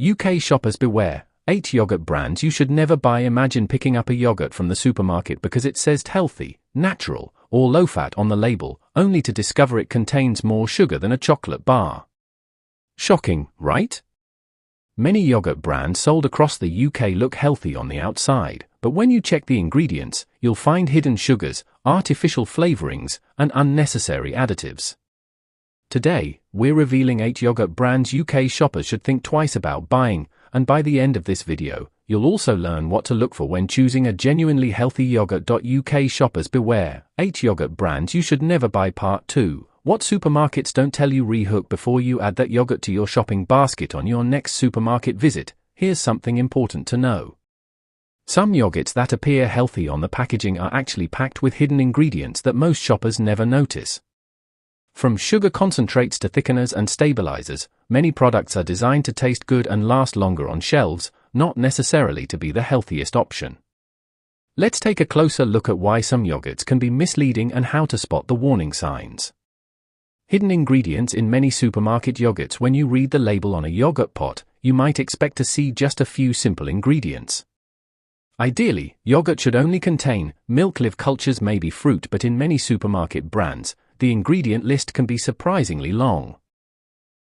UK shoppers beware, 8 yogurt brands you should never buy. Imagine picking up a yogurt from the supermarket because it says healthy, natural, or low-fat on the label, only to discover it contains more sugar than a chocolate bar. Shocking, right? Many yogurt brands sold across the UK look healthy on the outside, but when you check the ingredients, you'll find hidden sugars, artificial flavorings, and unnecessary additives. Today, we're revealing 8 yogurt brands UK shoppers should think twice about buying, and by the end of this video, you'll also learn what to look for when choosing a genuinely healthy yogurt. UK shoppers beware, 8 yogurt brands you should never buy. Part 2. What supermarkets don't tell you. Rehook before you add that yogurt to your shopping basket on your next supermarket visit. Here's something important to know. Some yogurts that appear healthy on the packaging are actually packed with hidden ingredients that most shoppers never notice. From sugar concentrates to thickeners and stabilizers, many products are designed to taste good and last longer on shelves, not necessarily to be the healthiest option. Let's take a closer look at why some yogurts can be misleading and how to spot the warning signs. Hidden ingredients in many supermarket yogurts. When you read the label on a yogurt pot, you might expect to see just a few simple ingredients. Ideally, yogurt should only contain milk, live cultures, maybe fruit, but in many supermarket brands, the ingredient list can be surprisingly long.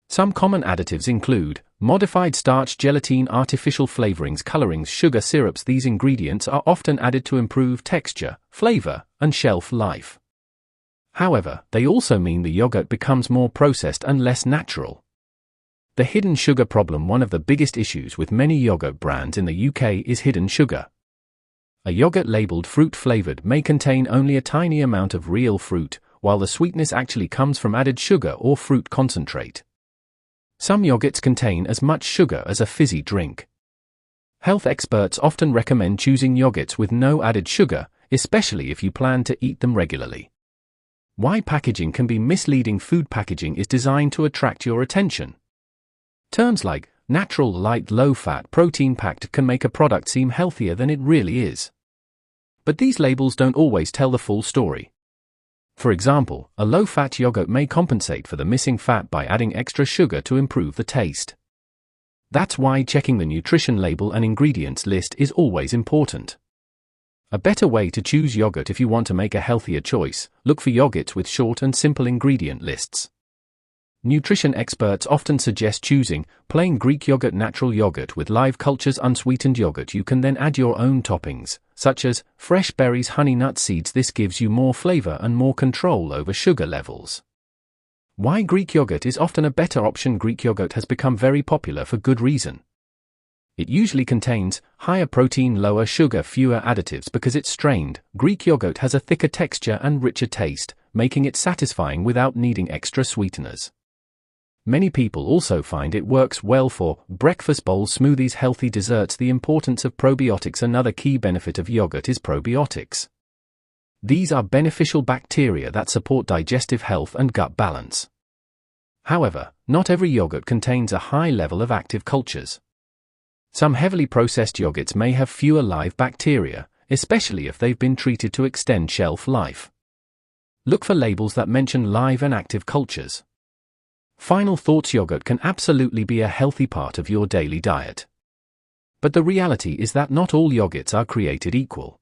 Some common additives include modified starch, gelatin, artificial flavorings, colorings, sugar, syrups. These ingredients are often added to improve texture, flavor, and shelf life. However, they also mean the yogurt becomes more processed and less natural. The hidden sugar problem. One of the biggest issues with many yogurt brands in the UK is hidden sugar. A yogurt labeled fruit-flavored may contain only a tiny amount of real fruit, while the sweetness actually comes from added sugar or fruit concentrate. Some yogurts contain as much sugar as a fizzy drink. Health experts often recommend choosing yogurts with no added sugar, especially if you plan to eat them regularly. Why packaging can be misleading. Food packaging is designed to attract your attention. Terms like natural, light, low-fat, protein-packed can make a product seem healthier than it really is. But these labels don't always tell the full story. For example, a low-fat yogurt may compensate for the missing fat by adding extra sugar to improve the taste. That's why checking the nutrition label and ingredients list is always important. A better way to choose yogurt. If you want to make a healthier choice, look for yogurts with short and simple ingredient lists. Nutrition experts often suggest choosing plain Greek yogurt, natural yogurt with live cultures, unsweetened yogurt. You can then add your own toppings, such as fresh berries, honey, nut seeds. This gives you more flavor and more control over sugar levels. Why Greek yogurt is often a better option. Greek yogurt has become very popular for good reason. It usually contains higher protein, lower sugar, fewer additives because it's strained. Greek yogurt has a thicker texture and richer taste, making it satisfying without needing extra sweeteners. Many people also find it works well for breakfast bowls, smoothies, healthy desserts. The importance of probiotics. Another key benefit of yogurt is probiotics. These are beneficial bacteria that support digestive health and gut balance. However, not every yogurt contains a high level of active cultures. Some heavily processed yogurts may have fewer live bacteria, especially if they've been treated to extend shelf life. Look for labels that mention live and active cultures. Final thoughts. Yogurt can absolutely be a healthy part of your daily diet. But the reality is that not all yogurts are created equal.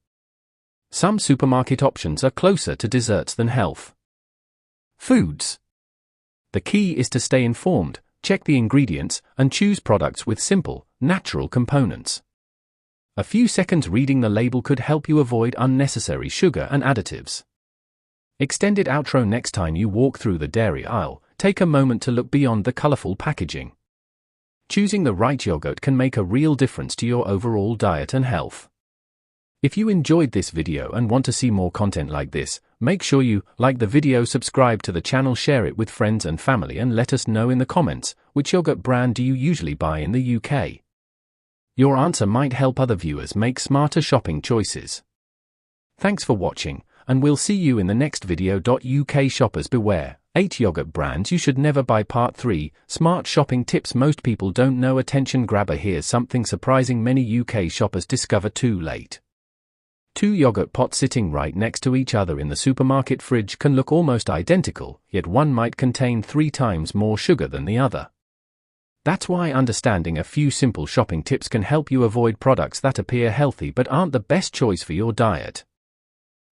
Some supermarket options are closer to desserts than health foods. The key is to stay informed, check the ingredients, and choose products with simple, natural components. A few seconds reading the label could help you avoid unnecessary sugar and additives. Extended outro. Next time you walk through the dairy aisle, take a moment to look beyond the colorful packaging. Choosing the right yogurt can make a real difference to your overall diet and health. If you enjoyed this video and want to see more content like this, make sure you like the video, subscribe to the channel, share it with friends and family, and let us know in the comments, which yogurt brand do you usually buy in the UK? Your answer might help other viewers make smarter shopping choices. Thanks for watching, and we'll see you in the next video. UK shoppers beware, 8 yogurt brands you should never buy. Part 3, Smart Shopping Tips most people don't know. Attention grabber, here's something surprising many UK shoppers discover too late. 2 yogurt pots sitting right next to each other in the supermarket fridge can look almost identical, yet one might contain 3 times more sugar than the other. That's why understanding a few simple shopping tips can help you avoid products that appear healthy but aren't the best choice for your diet.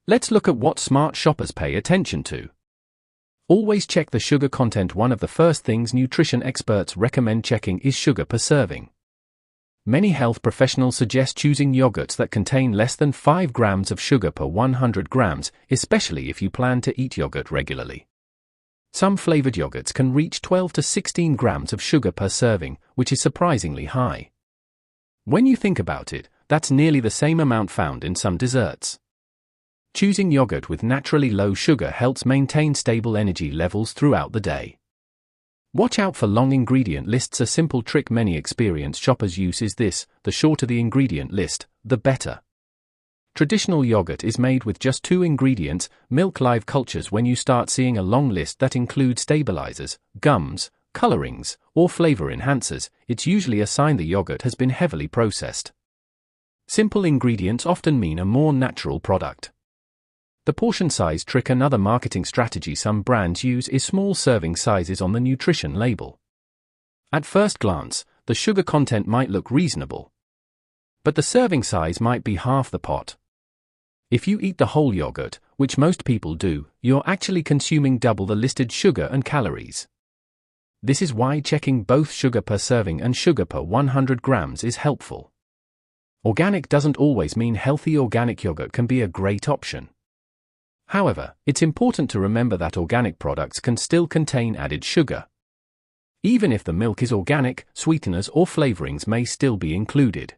Let's look at what smart shoppers pay attention to. Always check the sugar content. One of the first things nutrition experts recommend checking is sugar per serving. Many health professionals suggest choosing yogurts that contain less than 5 grams of sugar per 100 grams, especially if you plan to eat yogurt regularly. Some flavored yogurts can reach 12 to 16 grams of sugar per serving, which is surprisingly high. When you think about it, that's nearly the same amount found in some desserts. Choosing yogurt with naturally low sugar helps maintain stable energy levels throughout the day. Watch out for long ingredient lists. A simple trick many experienced shoppers use is this: the shorter the ingredient list, the better. Traditional yogurt is made with just 2 ingredients, milk. Live cultures. When you start seeing a long list that includes stabilizers, gums, colorings, or flavor enhancers, it's usually a sign the yogurt has been heavily processed. Simple ingredients often mean a more natural product. The portion size trick. Another marketing strategy some brands use is small serving sizes on the nutrition label. At first glance, the sugar content might look reasonable, but the serving size might be half the pot. If you eat the whole yogurt, which most people do, you're actually consuming double the listed sugar and calories. This is why checking both sugar per serving and sugar per 100 grams is helpful. Organic doesn't always mean healthy. Organic yogurt can be a great option. However, it's important to remember that organic products can still contain added sugar. Even if the milk is organic, sweeteners or flavorings may still be included.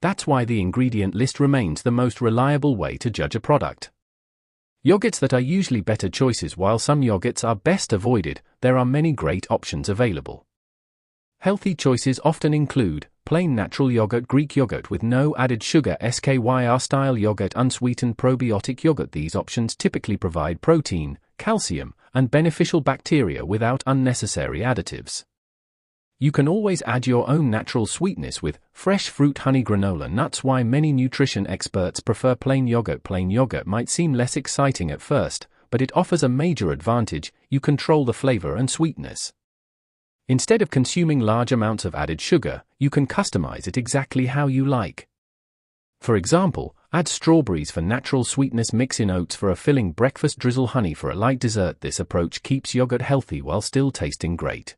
That's why the ingredient list remains the most reliable way to judge a product. Yogurts that are usually better choices. While some yogurts are best avoided, there are many great options available. Healthy choices often include plain natural yogurt, Greek yogurt with no added sugar, SKYR-style yogurt, unsweetened probiotic yogurt. These options typically provide protein, calcium, and beneficial bacteria without unnecessary additives. You can always add your own natural sweetness with fresh fruit, honey, granola nuts. Why many nutrition experts prefer plain yogurt. Plain yogurt might seem less exciting at first, but it offers a major advantage: you control the flavor and sweetness. Instead of consuming large amounts of added sugar, you can customize it exactly how you like. For example, add strawberries for natural sweetness, mix in oats for a filling breakfast, drizzle honey for a light dessert. This approach keeps yogurt healthy while still tasting great.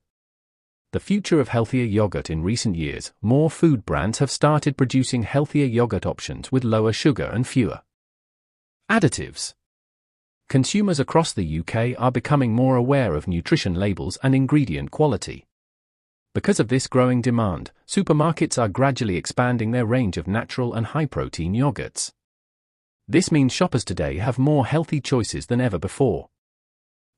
The future of healthier yogurt. In recent years, more food brands have started producing healthier yogurt options with lower sugar and fewer additives. Consumers across the UK are becoming more aware of nutrition labels and ingredient quality. Because of this growing demand, supermarkets are gradually expanding their range of natural and high-protein yogurts. This means shoppers today have more healthy choices than ever before.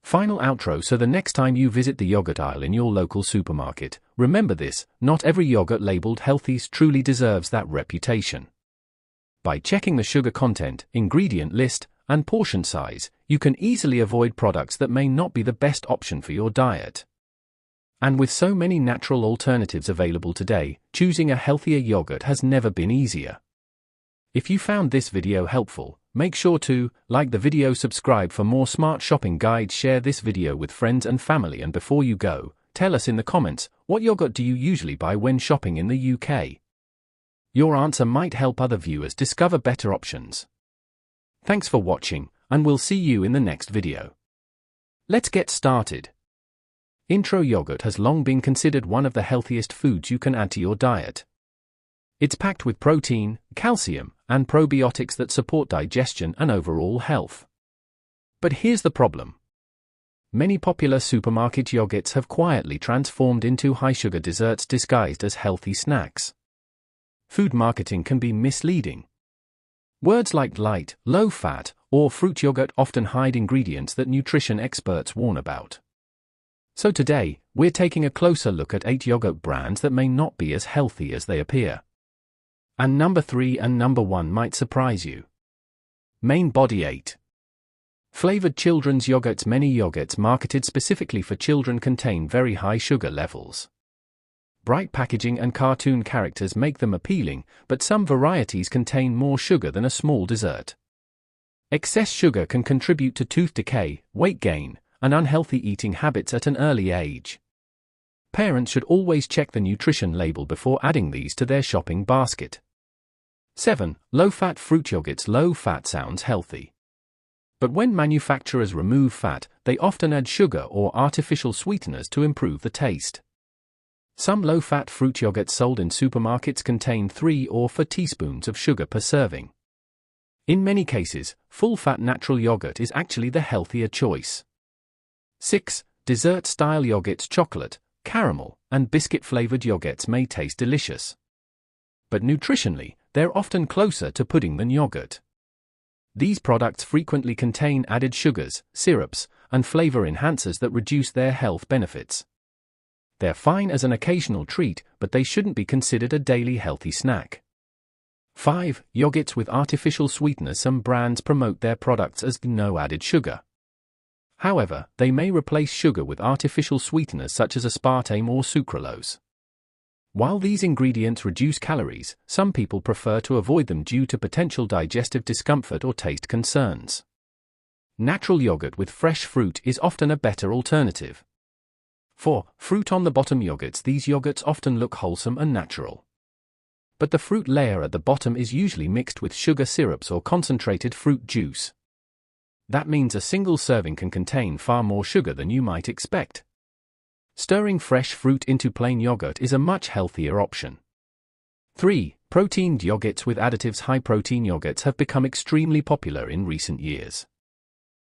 Final outro. So the next time you visit the yogurt aisle in your local supermarket, remember this: not every yogurt labeled healthy truly deserves that reputation. By checking the sugar content, ingredient list, and portion size, you can easily avoid products that may not be the best option for your diet. And with so many natural alternatives available today, choosing a healthier yogurt has never been easier. If you found this video helpful, make sure to like the video, subscribe for more smart shopping guides, share this video with friends and family, and before you go, tell us in the comments, what yogurt do you usually buy when shopping in the UK? Your answer might help other viewers discover better options. Thanks for watching, and we'll see you in the next video. Let's get started. Intro. Yogurt has long been considered one of the healthiest foods you can add to your diet. It's packed with protein, calcium, and probiotics that support digestion and overall health. But here's the problem. Many popular supermarket yogurts have quietly transformed into high-sugar desserts disguised as healthy snacks. Food marketing can be misleading. Words like light, low-fat, or fruit yogurt often hide ingredients that nutrition experts warn about. So today, we're taking a closer look at 8 yogurt brands that may not be as healthy as they appear. And number 3 and number 1 might surprise you. Main Body 8. Flavored children's yogurts. Many yogurts marketed specifically for children contain very high sugar levels. Bright packaging and cartoon characters make them appealing, but some varieties contain more sugar than a small dessert. Excess sugar can contribute to tooth decay, weight gain, and unhealthy eating habits at an early age. Parents should always check the nutrition label before adding these to their shopping basket. 7. Low-fat fruit yogurts. Low fat sounds healthy. But when manufacturers remove fat, they often add sugar or artificial sweeteners to improve the taste. Some low-fat fruit yogurts sold in supermarkets contain 3 or 4 teaspoons of sugar per serving. In many cases, full-fat natural yogurt is actually the healthier choice. 6. Dessert-style yogurts. Chocolate, caramel, and biscuit-flavored yogurts may taste delicious. But nutritionally, they're often closer to pudding than yogurt. These products frequently contain added sugars, syrups, and flavor enhancers that reduce their health benefits. They're fine as an occasional treat, but they shouldn't be considered a daily healthy snack. 5. Yogurts with artificial sweeteners. Some brands promote their products as no added sugar. However, they may replace sugar with artificial sweeteners such as aspartame or sucralose. While these ingredients reduce calories, some people prefer to avoid them due to potential digestive discomfort or taste concerns. Natural yogurt with fresh fruit is often a better alternative. 4. Fruit on the bottom yogurts. These yogurts often look wholesome and natural. But the fruit layer at the bottom is usually mixed with sugar syrups or concentrated fruit juice. That means a single serving can contain far more sugar than you might expect. Stirring fresh fruit into plain yogurt is a much healthier option. 3. Proteined yogurts with additives. High-protein yogurts have become extremely popular in recent years.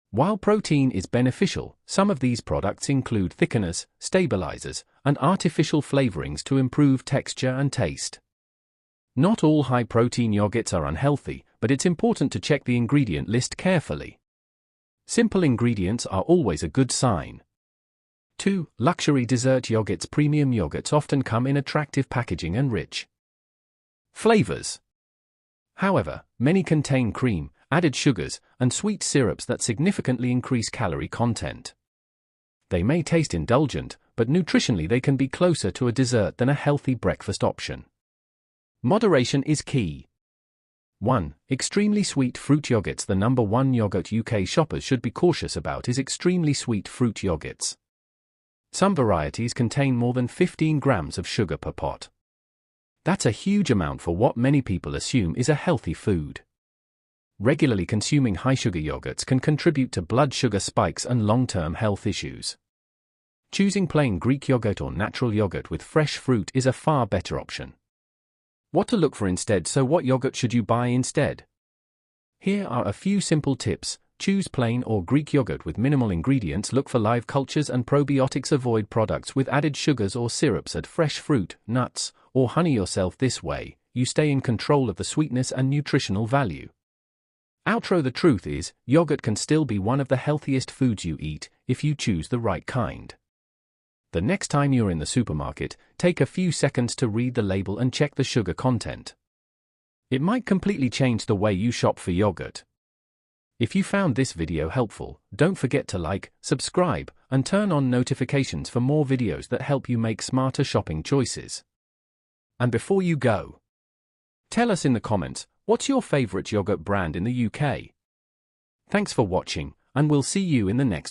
While protein is beneficial, some of these products include thickeners, stabilizers, and artificial flavorings to improve texture and taste. Not all high-protein yogurts are unhealthy, but it's important to check the ingredient list carefully. Simple ingredients are always a good sign. 2. Luxury dessert yogurts. Premium yogurts often come in attractive packaging and rich flavors. However, many contain cream, added sugars, and sweet syrups that significantly increase calorie content. They may taste indulgent, but nutritionally they can be closer to a dessert than a healthy breakfast option. Moderation is key. 1. Extremely sweet fruit yogurts. The number one yogurt UK shoppers should be cautious about is extremely sweet fruit yogurts. Some varieties contain more than 15 grams of sugar per pot. That's a huge amount for what many people assume is a healthy food. Regularly consuming high-sugar yogurts can contribute to blood sugar spikes and long-term health issues. Choosing plain Greek yogurt or natural yogurt with fresh fruit is a far better option. What to look for instead. So what yogurt should you buy instead? Here are a few simple tips. Choose plain or Greek yogurt with minimal ingredients. Look for live cultures and probiotics. Avoid products with added sugars or syrups. Add fresh fruit, nuts, or honey yourself. This way, you stay in control of the sweetness and nutritional value. Outro. The truth is, yogurt can still be one of the healthiest foods you eat, if you choose the right kind. The next time you're in the supermarket, take a few seconds to read the label and check the sugar content. It might completely change the way you shop for yogurt. If you found this video helpful, don't forget to like, subscribe, and turn on notifications for more videos that help you make smarter shopping choices. And before you go, tell us in the comments, what's your favorite yogurt brand in the UK? Thanks for watching, and we'll see you in the next video.